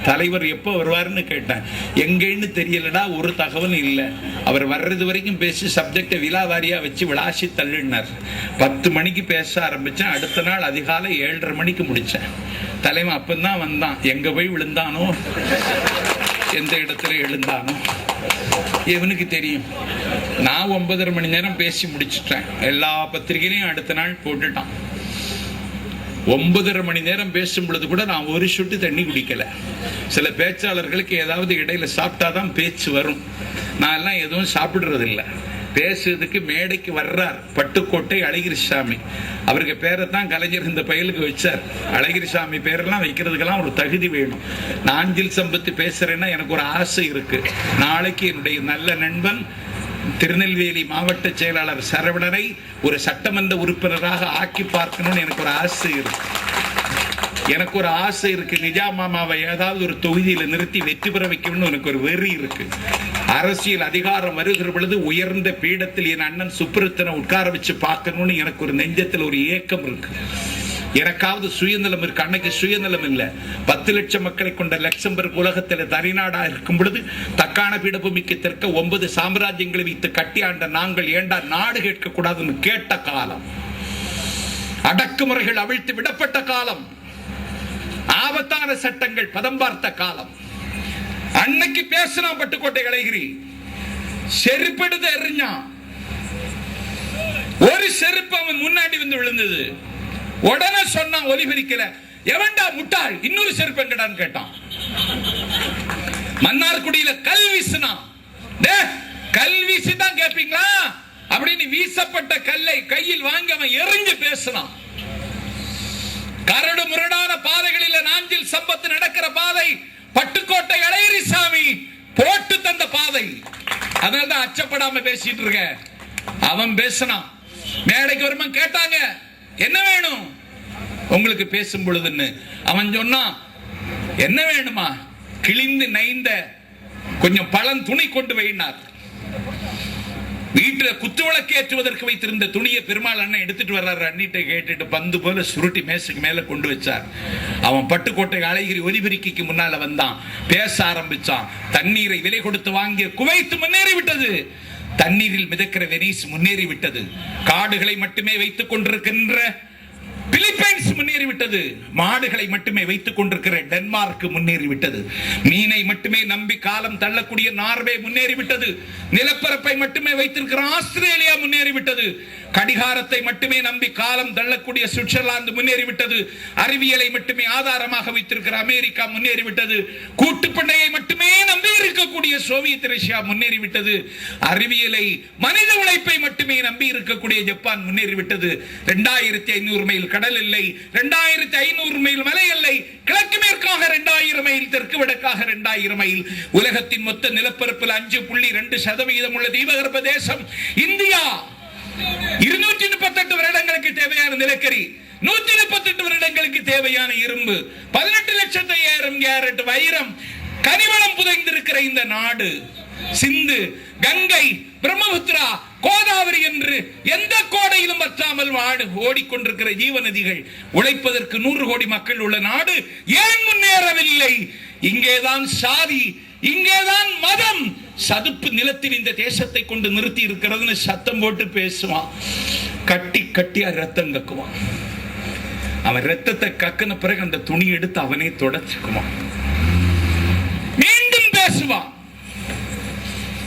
தலைவர் எப்போ வருவாருன்னு கேட்டேன். எங்கேன்னு தெரியலடா, ஒரு தகவல் இல்லை. அவர் வர்றது வரைக்கும் பேசி சப்ஜெக்டை விழாவாரியா வச்சு விளாசி தள்ளினார். 10 மணிக்கு பேச ஆரம்பிச்சேன். அடுத்த நாள் அதிகாலை 7:30 மணிக்கு முடிச்சேன். தலைவன் அப்பந்தான் வந்தான். எங்க போய் விழுந்தானோ, எந்த இடத்துல எழுந்தானோ இவனுக்கு தெரியும். நான் 9:30 மணி நேரம் பேசி முடிச்சுட்டேன். எல்லா பத்திரிகையிலையும் அடுத்த நாள் போட்டுட்டான். 9:30 மணி நேரம் பேசும் பொழுது கூட நான் ஒரு சொட்டு தண்ணி குடிக்கல. சில பேச்சாளர்களுக்கு ஏதாவது இடையில சாப்பிட்டாதான் பேச்சு வரும். நான் எல்லாம் எதுவும் சாப்பிடுறது இல்லை. பேசுறதுக்கு மேடைக்கு வர்றார் பட்டுக்கோட்டை அழகிரிசாமி. அவருக்கு பேரை தான் கலைஞர் இந்த பயலுக்கு வச்சார். அழகிரிசாமி பேரெல்லாம் வைக்கிறதுக்கெல்லாம் ஒரு தகுதி வேணும். நாஞ்சில் சம்பத்து பேசுறேன்னா எனக்கு ஒரு ஆசை இருக்கு. நாளைக்கு என்னுடைய நல்ல நண்பன் திருநெல்வேலி மாவட்ட செயலாளர் சரவணனை ஒரு சட்டமன்ற உறுப்பினராக ஆக்கி பார்க்கணும்னு எனக்கு ஒரு ஆசை இருக்கு. நிஜாம் மாமாவை ஏதாவது ஒரு தொகுதியில் நிறுத்தி வெற்றி பெற வைக்கணும்னு எனக்கு ஒரு வெறி இருக்கு. அரசியல் அதிகாரம் வருகிற பொழுது உயர்ந்த பீடத்தில் என் அண்ணன் சுப்ரத்தனை உட்கார வச்சு பார்க்கணும்னு எனக்கு ஒரு நெஞ்சத்தில் ஒரு ஏக்கம் இருக்கு. எனக்காவது சுயநலம் இருக்கு. அன்னைக்கு சுயநலம் இல்லை. 10 லட்சம் மக்களை கொண்ட லக்சம்பர்க் உலகத்தில் தனிநாடா இருக்கும் பொழுது தக்கான பீடபூமிக்கு தெற்க 9 சாம்ராஜ்யங்களை வைத்து கட்டியாண்ட நாங்கள் ஏண்டா நாடு கேட்க கூடாதுன்னு கேட்ட காலம். அடக்குமுறைகள் அவிழ்த்து விடப்பட்ட காலம். ஆபத்தான சட்டங்கள் பதம் பார்த்த காலம். அன்னைக்கு பேசினா பட்டுக்கோட்டை அழகிரி செருப்படுத்து எறிஞ்சான். ஒரு செருப்பு அவன் முன்னாடி வந்து விழுந்தது. உடனே சொன்னான், ஒலிபரிக்கல, எவன்டா முட்டாள், இன்னொரு செருப்பு எங்கடான்னு கேட்டான். மன்னார்குடியில கல் வீசினா. கல் வீசி தான் கேட்பீங்களா அப்படின்னு வீசப்பட்ட கல்லை கையில் வாங்கி அவன் எறிஞ்சு பேசினான். கரடு முரடான பாதைகளில் நாஞ்சில் சம்பத்து நடக்கிற பாதை பட்டுக்கோட்டை அழகிரிசாமி போட்டு தந்த பாதை. அதனால்தான் அச்சப்படாம பேசிட்டு இருக்க. அவன் பேசினான். மேடைக்கு வருமா கேட்டாங்க, என்ன வேணும் உங்களுக்கு பேசும் பொழுதுன்னு. அவன் சொன்னான், என்ன வேணுமா, கிழிந்து நைந்த கொஞ்சம் பழம் துணி கொண்டு வைனார். வீட்டுல குத்து விளக்கு ஏற்றுவதற்கு வைத்திருந்த துணியை பெருமாள் அண்ணன் எடுத்துட்டு வர்றாரு. அண்ணிட்ட கேட்டுட்டு பந்து போல சுருட்டி மேசுக்கு மேல கொண்டு வச்சார். அவன் பட்டுக்கோட்டை அழகிரி ஒலிபெருக்கிக்கு முன்னால வந்தான். பேச ஆரம்பிச்சான். தண்ணீரை விலை கொடுத்து வாங்கிய குவைத்து முன்னேறி விட்டது. தண்ணீரில் மிதக்கிற வெனிஸ் முன்னேறி விட்டது. காடுகளை மட்டுமே வைத்துக் கொண்டிருக்கின்ற பிலிப்பைன்ஸ் முன்னேறிவிட்டது. மாடுகளை மட்டுமே வைத்துக் கொண்டிருக்கிற டென்மார்க் முன்னேறிவிட்டது. மீனை மட்டுமே நம்பி காலம் தள்ளக்கூடிய நார்வே முன்னேறிவிட்டது. நிலப்பரப்பை மட்டுமே வைத்திருக்கிற ஆஸ்திரேலியா முன்னேறிவிட்டது. கடிகாரத்தை மட்டுமே நம்பி காலம் தள்ளக்கூடிய சுவிட்சர்லாந்து முன்னேறிவிட்டது. அறிவியலை மட்டுமே ஆதாரமாக வைத்திருக்கிற அமெரிக்கா முன்னேறிவிட்டது. கூட்டுப்பண்டையை மட்டுமே நம்பி இருக்கக்கூடிய சோவியத் ரஷ்யா முன்னேறிவிட்டது. அறிவியலை, மனித உழைப்பை மட்டுமே நம்பி இருக்கக்கூடிய ஜப்பான் முன்னேறிவிட்டது. 2500 மைல் கடல் எல்லை, 2500 மைல் மலை எல்லை, கிழக்கு மேற்காக 2000 மைல், தெற்கு வடக்காக 2000 மைல். உலகத்தின் மொத்த நிலப்பரப்பில் 5.2% உள்ள தீபகற்ப தேசம் இந்தியா. 238 வருடங்களுக்கு தேவையான நிலக்கரி, 138 வருடங்களுக்கு தேவையான இரும்பு, 18,00,000 கேரட் வைரம், கனிவளம் புதைந்திருக்கிற இந்த நாடு. சிந்து, கங்கை, பிரம்மபுத்திரா, கோதாவரி என்று எந்த கோடையிலும் வற்றாமல் ஓடிக்கொண்டிருக்கிற ஜீவ நதிகள். உழைப்பதற்கு 100 கோடி மக்கள் உள்ள நாடு ஏன் முன்னேறவில்லை? இங்கேதான் சாதி, இங்கேதான் மதம் சதுப்பு நிலத்தில் இந்த தேசத்தை கொண்டு நிறுத்தி இருக்கிறதுன்னு சத்தம் போட்டு பேசுவான். கட்டி கட்டியா ரத்தம் கக்குவான். அவன் ரத்தத்தை கக்குன பிறகு அந்த துணி எடுத்து அவனே தொடச்சுக்குவான். மீண்டும் பேசுவான்.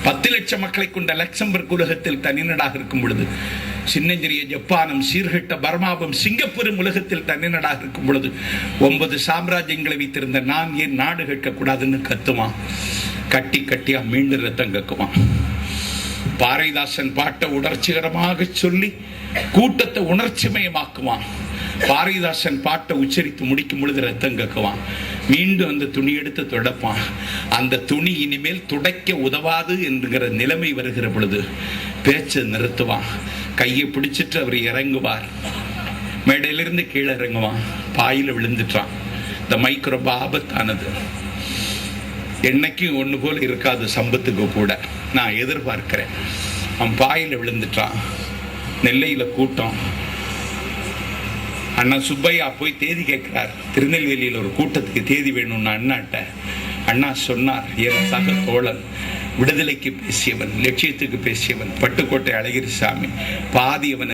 10 லட்சம் மக்களை கொண்ட லக்சம்பர்க் உலகத்தில் தனிநாடாக இருக்கும் பொழுது, சின்னஞ்சிறிய ஜப்பானும் சீர்கெட்ட பர்மாவும் சிங்கப்பூரும் உலகத்தில் தனிநாடாக இருக்கும் பொழுது 9 சாம்ராஜ்யங்களை வைத்திருந்த நான் ஏன் நாடு கேட்கக்கூடாதுன்னு கத்துவான். கட்டி கட்டியா மீண்டும் ரத்தம் கக்குவான். பாரதிதாசன் பாட்டை உணர்ச்சிகரமாக சொல்லி கூட்டத்தை உணர்ச்சிமயமாக்குவான். பாரதிதாசன் பாட்டை உச்சரித்து முடிக்கும் பொழுது ரத்தம் கக்குவான். மீண்டும் அந்த துணி எடுத்து துடைப்பான். அந்த துணி இனிமேல் துடைக்க உதவாது என்கிற நிலைமை வருகிற பொழுது பேச்சை நிறுத்துவான். கையை பிடிச்சிட்டு அவர் இறங்குவார். மேடையிலிருந்து கீழே இறங்குவான். பாயில விழுந்துட்டான். இந்த மைக் ரொம்ப ஆபத்தானது. என்னைக்கும் ஒன்று போல் இருக்காது சம்பத்துக்கு கூட. நான் எதிர்பார்க்கிறேன். அவன் பாயில விழுந்துட்டான். நெல்லையில கூட்டம். அண்ணா சுப்பையா போய் தேதி கேட்கிறார். திருநெல்வேலியில் ஒரு கூட்டத்துக்கு தேதி வேணும்னு அண்ணாட்ட அண்ணா சொன்னார், என் சக தோழன், விடுதலைக்கு பேசியவன், லட்சியத்துக்கு பேசியவன், பட்டுக்கோட்டை அழகிரிசாமி, பாதி அவன்